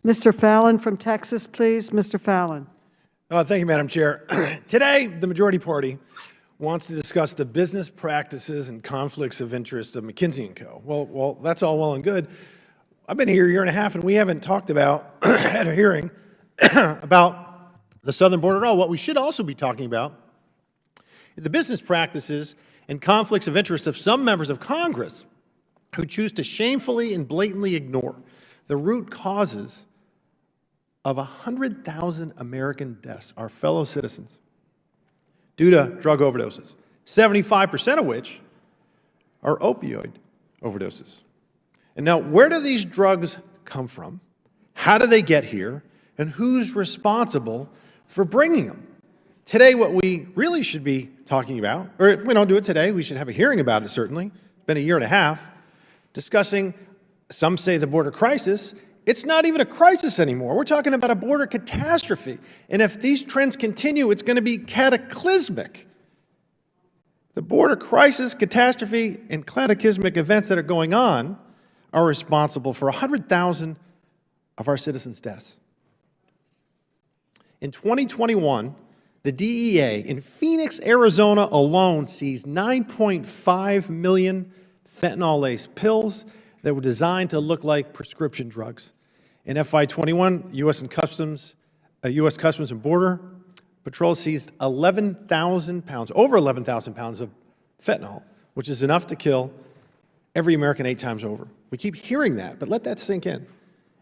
Mr. Fallon from Texas, please. Mr. Fallon. Thank you, Madam Chair. Today, the majority party wants to discuss the business practices and conflicts of interest of McKinsey & Co. Well, that's all well and good. I've been here a year and a half, and we haven't talked about, at a hearing, about the southern border at all. What we should also be talking about is the business practices and conflicts of interest of some members of Congress who choose to shamefully and blatantly ignore the root causes of 100,000 American deaths, our fellow citizens, due to drug overdoses, 75% of which are opioid overdoses. And now, where do these drugs come from? How do they get here? And who's responsible for bringing them? Today, what we really should be talking about, or if we don't do it today, we should have a hearing about it, certainly. It's been a year and a half, discussing, some say, the border crisis. It's not even a crisis anymore. We're talking about a border catastrophe. And if these trends continue, it's going to be cataclysmic. The border crisis, catastrophe, and cataclysmic events that are going on are responsible for 100,000 of our citizens' deaths. In 2021, the DEA in Phoenix, Arizona alone seized 9.5 million fentanyl-laced pills that were designed to look like prescription drugs. In FY21, U.S. Customs and Border Patrol seized 11,000 pounds, over 11,000 pounds of fentanyl, which is enough to kill every American 8 times over. We keep hearing that, but let that sink in.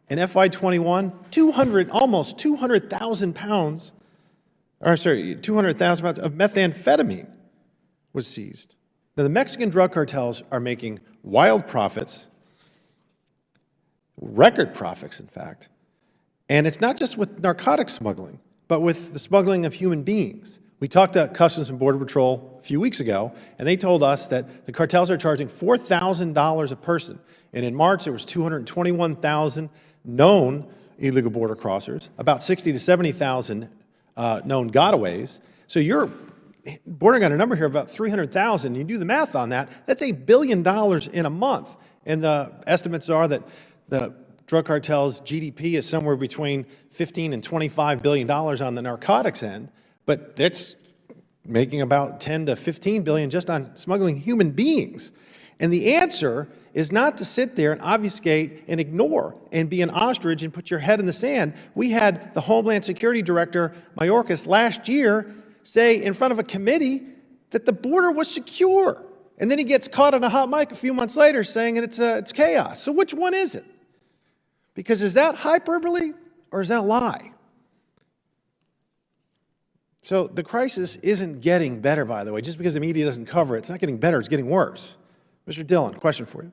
In FY21, almost 200,000 pounds, 200,000 pounds of methamphetamine was seized. Now, the Mexican drug cartels are making wild profits, record profits, in fact. And it's not just with narcotic smuggling, but with the smuggling of human beings. We talked to Customs and Border Patrol a few weeks ago, and they told us that the cartels are charging $4,000 a person. And in March, there was 221,000 known illegal border crossers, about 60 to 70,000 known gotaways. So you're bordering on a number here of about 300,000. You do the math on that, that's $1 billion in a month. And the estimates are that the drug cartel's GDP is somewhere between $15 and $25 billion on the narcotics end, but it's making about 10 to 15 billion just on smuggling human beings. And the answer is not to sit there and obfuscate and ignore and be an ostrich and put your head in the sand. We had the Homeland Security Director, Mayorkas, last year say in front of a committee that the border was secure. And then he gets caught on a hot mic a few months later saying that it's chaos. So which one is it? Because is that hyperbole or is that a lie? So the crisis isn't getting better, by the way. Just because the media doesn't cover it, it's not getting better, it's getting worse. Mr. Dillon, question for you.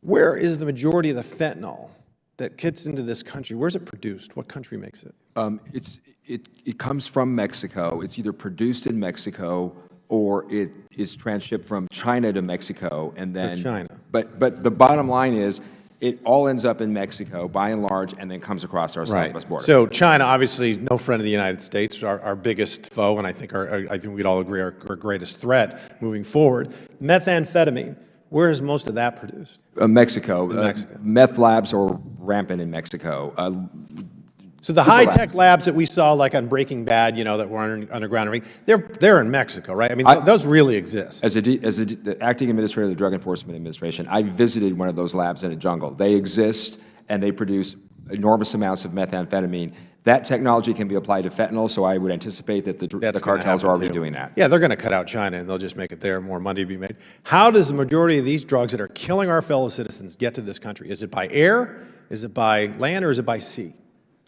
Where is the majority of the fentanyl that gets into this country? Where's it produced? What country makes it? It comes from Mexico. It's either produced in Mexico or it is transshipped from China to Mexico. And then, China. But the bottom line is, it all ends up in Mexico, by and large, and then comes across our southwest border. So China, obviously, no friend of the United States, our biggest foe, and I think we'd all agree our greatest threat moving forward. Methamphetamine, where is most of that produced? Mexico. Mexico. Meth labs are rampant in Mexico. So the high-tech labs that we saw, like on Breaking Bad, that were underground, they're in Mexico, right? I mean, those really exist. As the acting administrator of the Drug Enforcement Administration, I visited one of those labs in a jungle. They exist, and they produce enormous amounts of methamphetamine. That technology can be applied to fentanyl, so I would anticipate that the cartels are already doing that. Yeah, they're going to cut out China, and they'll just make it there, more money to be made. How does the majority of these drugs that are killing our fellow citizens get to this country? Is it by air, is it by land, or is it by sea?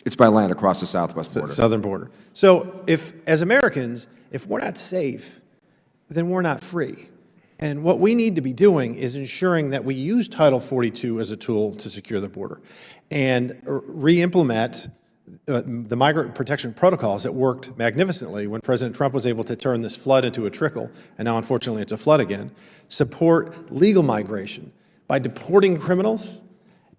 It's by land across the southwest border. Southern border. So as Americans, if we're not safe, then we're not free. And what we need to be doing is ensuring that we use Title 42 as a tool to secure the border and re-implement the migrant protection protocols that worked magnificently when President Trump was able to turn this flood into a trickle, and now unfortunately it's a flood again. Support legal migration by deporting criminals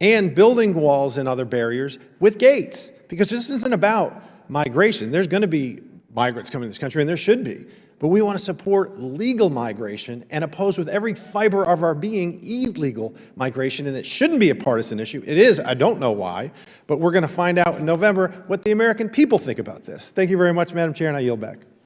and building walls and other barriers with gates. Because this isn't about migration. There's going to be migrants coming to this country, and there should be. but we want to support legal migration and oppose with every fiber of our being illegal migration, and it shouldn't be a partisan issue. It is, I don't know why, but we're going to find out in November what the American people think about this. Thank you very much, Madam Chair, and I yield back.